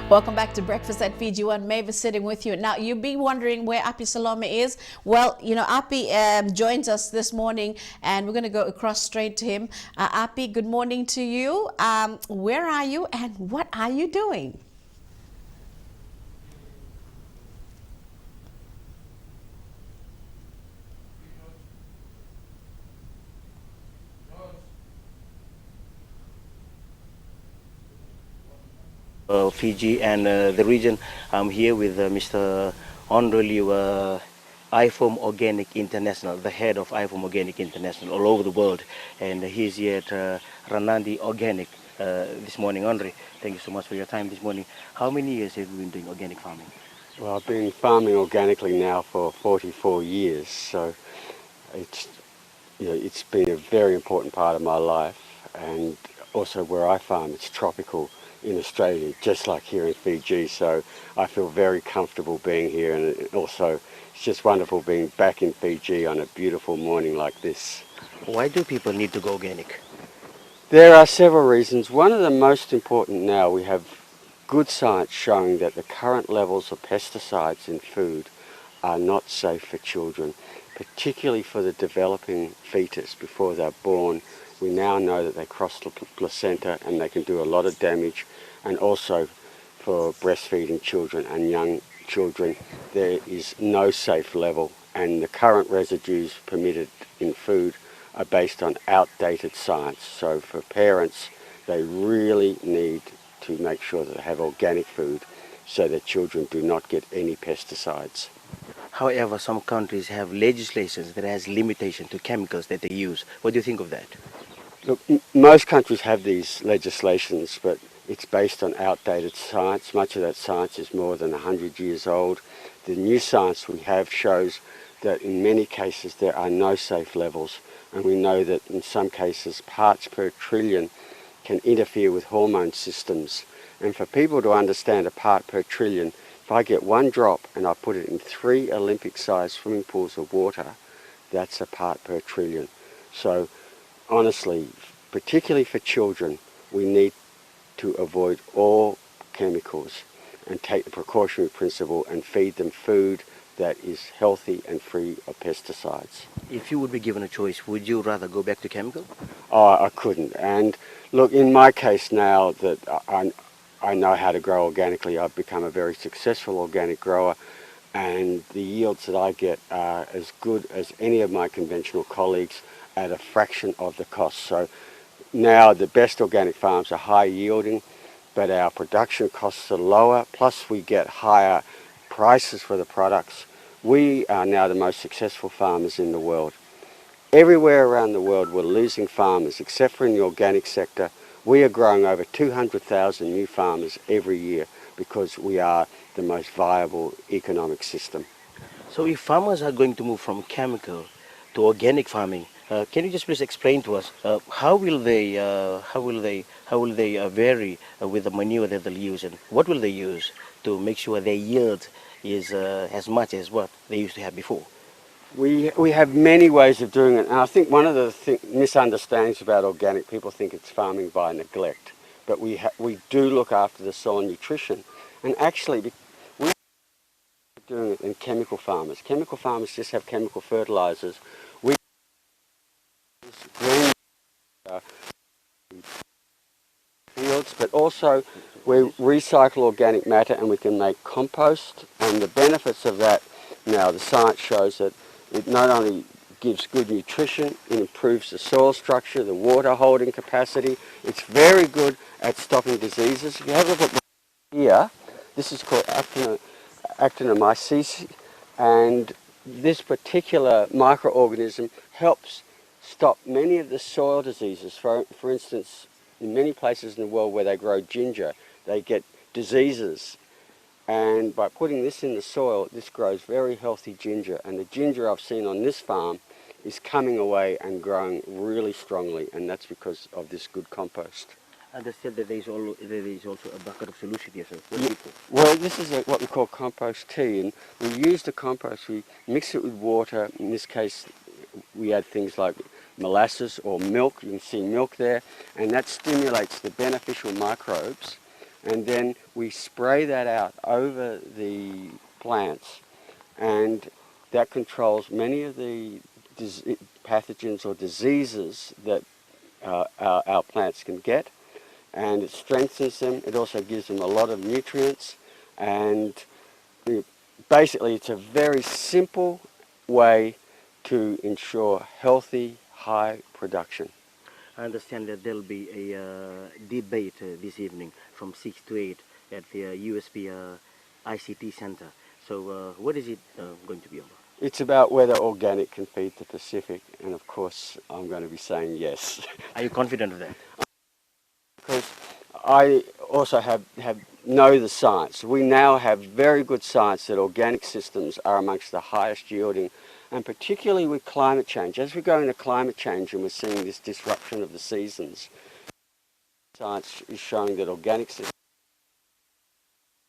Welcome back to Breakfast at Fiji One. Mavis sitting with you. Now, you'll be wondering where Api Salome is. Well, Api joins us this morning, and we're going to go across straight to him. Api, good morning to you. Where are you, and what are you doing? Fiji and the region. I'm here with Mr. Honorable IFOM Organic International, the head of IFOM Organic International all over the world, and he's here at Ranadi Organic this morning. Andre, thank you so much for your time this morning. How many years have you been doing organic farming? Well, I've been farming organically now for 44 years, so it's it's been a very important part of my life, and also where I farm, it's tropical in Australia, just like here in Fiji, so I feel very comfortable being here, and also it's just wonderful being back in Fiji on a beautiful morning like this. Why do people need to go organic? There are several reasons. One of the most important now, we have good science showing that the current levels of pesticides in food are not safe for children, particularly for the developing fetus before they're born. We now know that they cross the placenta and they can do a lot of damage, and also for breastfeeding children and young children there is no safe level, and the current residues permitted in food are based on outdated science. So for parents, they really need to make sure that they have organic food so that children do not get any pesticides. However, some countries have legislations that has limitation to chemicals that they use. What do you think of that? Look, most countries have these legislations, but it's based on outdated science. Much of that science is more than 100 years old. The new science we have shows that in many cases there are no safe levels, and we know that in some cases parts per trillion can interfere with hormone systems. And for people to understand a part per trillion, if I get one drop and I put it in 3 Olympic-sized swimming pools of water, that's a part per trillion. So honestly, particularly for children, we need to avoid all chemicals and take the precautionary principle and feed them food that is healthy and free of pesticides. If you would be given a choice, would you rather go back to chemical? Oh, I couldn't. And look, in my case now that I know how to grow organically, I've become a very successful organic grower, and the yields that I get are as good as any of my conventional colleagues at a fraction of the cost. So now the best organic farms are high yielding, but our production costs are lower, plus we get higher prices for the products. We are now the most successful farmers in the world. Everywhere around the world we're losing farmers, except for in the organic sector. We are growing over 200,000 new farmers every year because we are the most viable economic system. So if farmers are going to move from chemical to organic farming, can you just please explain to us how will they vary with the manure that they'll use, and what will they use to make sure their yield is as much as what they used to have before? We have many ways of doing it, and I think one of the misunderstandings about organic, people think it's farming by neglect, but we do look after the soil nutrition, and actually we're doing it in chemical farmers. Chemical farmers just have chemical fertilizers. We green fields, but also we recycle organic matter and we can make compost, and the benefits of that now, the science shows that it not only gives good nutrition, it improves the soil structure, the water holding capacity. It's very good at stopping diseases. If you have a look at here, this is called actinomyces, and this particular microorganism helps stop many of the soil diseases. For instance, in many places in the world where they grow ginger, they get diseases. And by putting this in the soil, this grows very healthy ginger. And the ginger I've seen on this farm is coming away and growing really strongly, and that's because of this good compost. I understand that there is also a bucket of solution here, sir. What Yeah, is it for? well, this is what we call compost tea, and we use the compost, we mix it with water. In this case, we add things like molasses or milk. You can see milk there, and that stimulates the beneficial microbes, and then we spray that out over the plants, and that controls many of the pathogens or diseases that our plants can get, and it strengthens them. It also gives them a lot of nutrients, and basically it's a very simple way to ensure healthy, high production. I understand that there'll be a debate this evening from 6 to 8 at the USP ICT Center. So what is it going to be about? It's about whether organic can feed the Pacific, and of course I'm going to be saying yes. Are you confident of that? Because I also know the science. We now have very good science that organic systems are amongst the highest yielding, and particularly with climate change. As we go into climate change and we're seeing this disruption of the seasons, science is showing that organic systems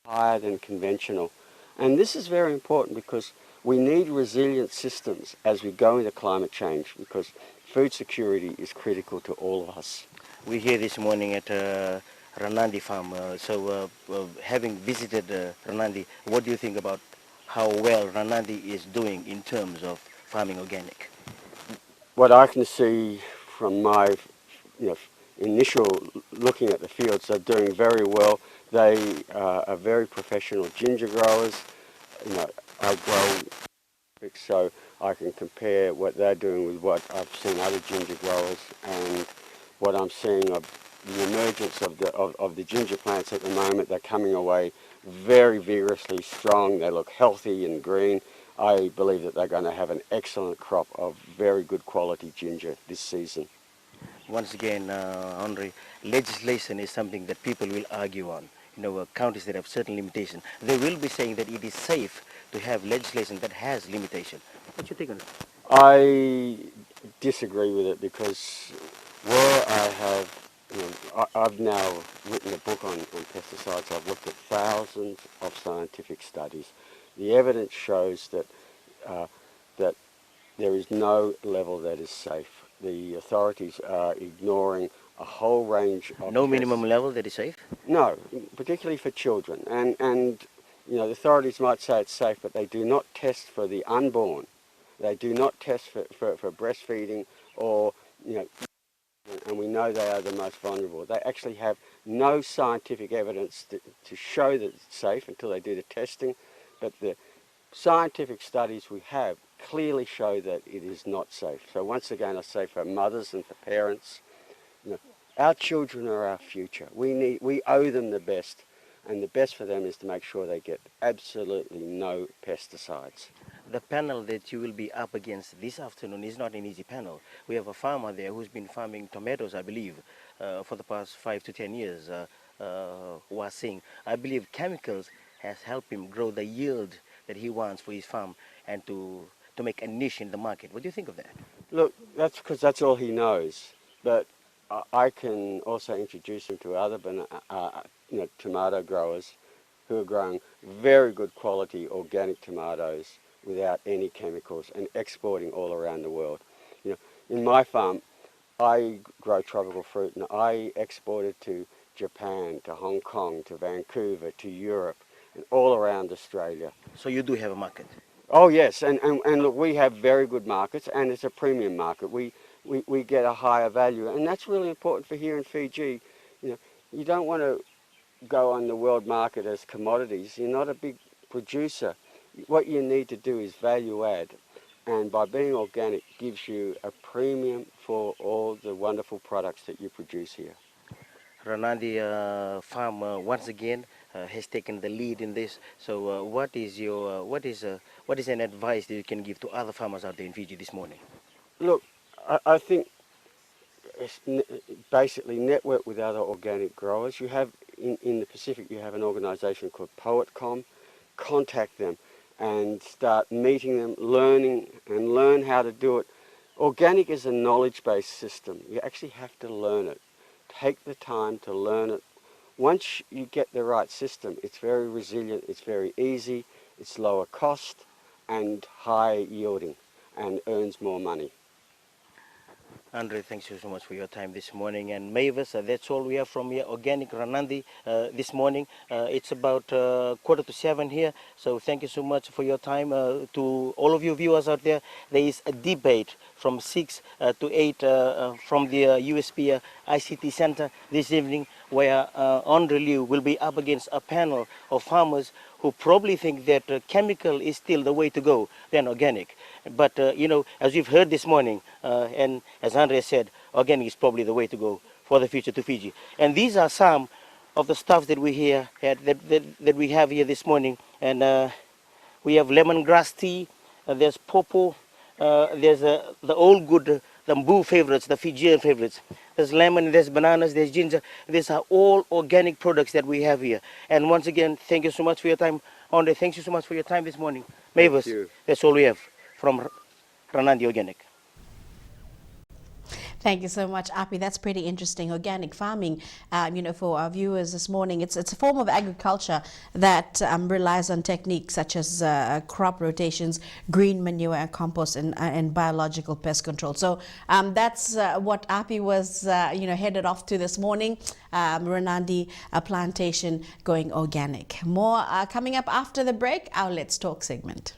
are higher than conventional. And this is very important because we need resilient systems as we go into climate change, because food security is critical to all of us. We're here this morning at Ranadi farm. Having visited Ranadi, what do you think about how well Ranadi is doing in terms of farming organic? What I can see from my initial looking at the fields, they're doing very well. They are very professional ginger growers. I grow, so I can compare what they're doing with what I've seen other ginger growers, and what I'm seeing of the emergence of the ginger plants at the moment. They're coming away very vigorously strong. They look healthy and green. I believe that they're going to have an excellent crop of very good quality ginger this season. Once again, Henri, legislation is something that people will argue on. Counties that have certain limitation, they will be saying that it is safe to have legislation that has limitation. What's your take on it? I disagree with it, because where I've now written a book on pesticides. I've looked at thousands of scientific studies. The evidence shows that that there is no level that is safe. The authorities are ignoring a whole range of No tests. minimum level that is safe? No, particularly for children. And the authorities might say it's safe, but they do not test for the unborn. They do not test for breastfeeding, or, and we know they are the most vulnerable. They actually have no scientific evidence to show that it's safe until they do the testing. But the scientific studies we have clearly show that it is not safe. So once again, I say, for mothers and for parents, our children are our future. We owe them the best, and the best for them is to make sure they get absolutely no pesticides. The panel that you will be up against this afternoon is not an easy panel. We have a farmer there who's been farming tomatoes, I believe, for the past 5 to 10 years, who are saying, I believe chemicals has helped him grow the yield that he wants for his farm and to make a niche in the market. What do you think of that? Look, that's because that's all he knows. But I can also introduce him to other tomato growers who are growing very good quality organic tomatoes without any chemicals, and exporting all around the world. In my farm, I grow tropical fruit, and I export it to Japan, to Hong Kong, to Vancouver, to Europe, and all around Australia. So you do have a market? Oh yes, and look, we have very good markets, and it's a premium market. We get a higher value, and that's really important for here in Fiji. You don't want to go on the world market as commodities. You're not a big producer. What you need to do is value add, and by being organic gives you a premium for all the wonderful products that you produce here. Ranadi farm once again has taken the lead in this. So what is an advice that you can give to other farmers out there in Fiji this morning? Look, I think basically network with other organic growers. You have in the Pacific, you have an organisation called PoetCom. Contact them and start meeting them, learn how to do it. Organic is a knowledge-based system. You actually have to learn it. Take the time to learn it. Once you get the right system, it's very resilient, it's very easy, it's lower cost and high yielding, and earns more money. Andre, thanks you so much for your time this morning. And Mavis, that's all we have from here, Organic Ranandi, this morning. It's about 6:45 here. So thank you so much for your time. To all of you viewers out there, there is a debate from 6 to 8 from the USP ICT Center this evening, where Andre Liu will be up against a panel of farmers who probably think that chemical is still the way to go than organic. But, as we've heard this morning, and as Andre said, organic is probably the way to go for the future to Fiji. And these are some of the stuff that we hear that we have here this morning. And we have lemongrass tea, there's popo, there's the old good, the Mbu favorites, the Fijian favorites. There's lemon, there's bananas, there's ginger. These are all organic products that we have here. And once again, thank you so much for your time. Andre, thank you so much for your time this morning. Mavis, that's all we have from Ranadi Organic. Thank you so much, Api. That's pretty interesting. Organic farming, for our viewers this morning, it's a form of agriculture that relies on techniques such as crop rotations, green manure and compost, and biological pest control. So that's what Api was, headed off to this morning. Ranadi Plantation going organic. More coming up after the break, our Let's Talk segment.